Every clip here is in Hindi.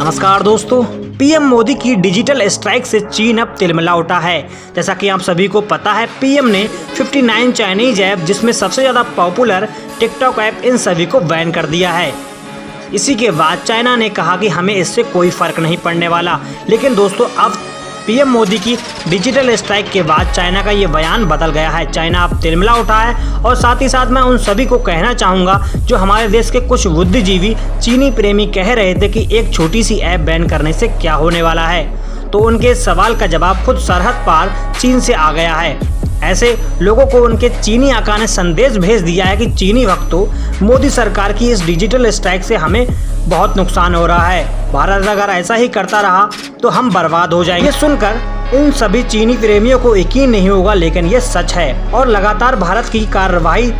नमस्कार दोस्तों, पीएम मोदी की डिजिटल स्ट्राइक से चीन अब तिलमिला उठा है। जैसा कि आप सभी को पता है, पीएम ने 59 चाइनीज ऐप, जिसमें सबसे ज़्यादा पॉपुलर टिकटॉक ऐप, इन सभी को बैन कर दिया है। इसी के बाद चाइना ने कहा कि हमें इससे कोई फ़र्क नहीं पड़ने वाला। लेकिन दोस्तों, अब पीएम मोदी की डिजिटल स्ट्राइक के बाद चाइना का ये बयान बदल गया है। चाइना अब तिलमिला उठा है और साथ ही साथ मैं उन सभी को कहना चाहूँगा जो हमारे देश के कुछ बुद्धिजीवी चीनी प्रेमी कह रहे थे कि एक छोटी सी ऐप बैन करने से क्या होने वाला है, तो उनके सवाल का जवाब खुद सरहद पार चीन से आ गया है। ऐसे लोगों को उनके चीनी आका ने संदेश भेज दिया है कि चीनी भक्तों, मोदी सरकार की इस डिजिटल स्ट्राइक से हमें बहुत नुकसान हो रहा है। भारत अगर ऐसा ही करता रहा तो हम बर्बाद हो जाएंगे। सुनकर इन सभी चीनी प्रेमियों को यकीन नहीं होगा, लेकिन ये सच है और लगातार भारत की कार्रवाई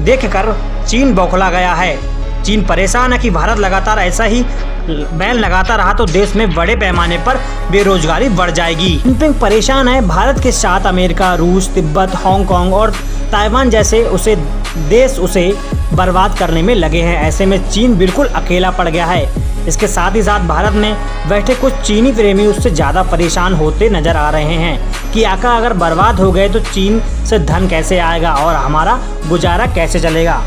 देखकर चीन बौखला गया है। चीन परेशान है कि भारत लगातार ऐसा ही बैन लगाता रहा तो देश में बड़े पैमाने पर बेरोजगारी बढ़ जाएगी। जिनपिंग परेशान है। भारत के साथ अमेरिका, रूस, तिब्बत, हांगकांग और ताइवान जैसे देश उसे बर्बाद करने में लगे हैं। ऐसे में चीन बिल्कुल अकेला पड़ गया है। इसके साथ ही साथ भारत में बैठे कुछ चीनी प्रेमी उससे ज़्यादा परेशान होते नजर आ रहे हैं कि आका अगर बर्बाद हो गए तो चीन से धन कैसे आएगा और हमारा गुजारा कैसे चलेगा।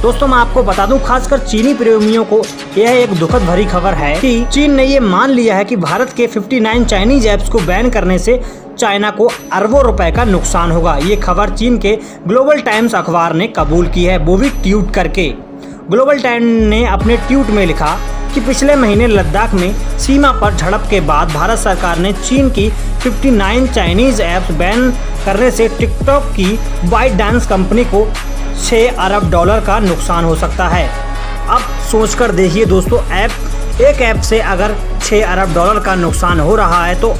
दोस्तों, मैं आपको बता दूं, खासकर चीनी प्रेमियों को यह एक दुखद भरी खबर है कि चीन ने ये मान लिया है कि भारत के 59 चाइनीज ऐप्स को बैन करने से चाइना को अरबों रुपए का नुकसान होगा। ये खबर चीन के ग्लोबल टाइम्स अखबार ने कबूल की है, वो भी ट्वीट करके। ग्लोबल टाइम्स ने अपने ट्वीट में लिखा कि पिछले महीने लद्दाख में सीमा पर झड़प के बाद भारत सरकार ने चीन की 59 चाइनीज ऐप्स बैन करने से टिकटॉक की बाइट डांस कंपनी को $6 अरब का नुकसान हो सकता है। अब सोचकर देखिए दोस्तों, एक ऐप से अगर $6 अरब का नुकसान हो रहा है तो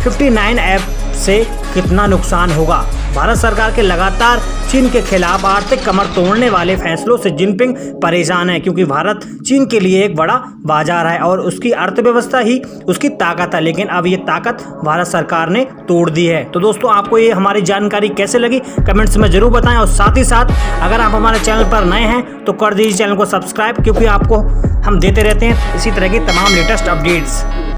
59 ऐप से कितना नुकसान होगा। भारत सरकार के लगातार चीन के खिलाफ आर्थिक कमर तोड़ने वाले फैसलों से जिनपिंग परेशान है, क्योंकि भारत चीन के लिए एक बड़ा बाजार है और उसकी अर्थव्यवस्था ही उसकी ताकत है। लेकिन अब ये ताकत भारत सरकार ने तोड़ दी है। तो दोस्तों, आपको ये हमारी जानकारी कैसे लगी कमेंट्स में जरूर बताएं और साथ ही साथ अगर आप हमारे चैनल पर नए हैं तो कर दीजिए चैनल को सब्सक्राइब, क्योंकि आपको हम देते रहते हैं इसी तरह की तमाम लेटेस्ट अपडेट्स।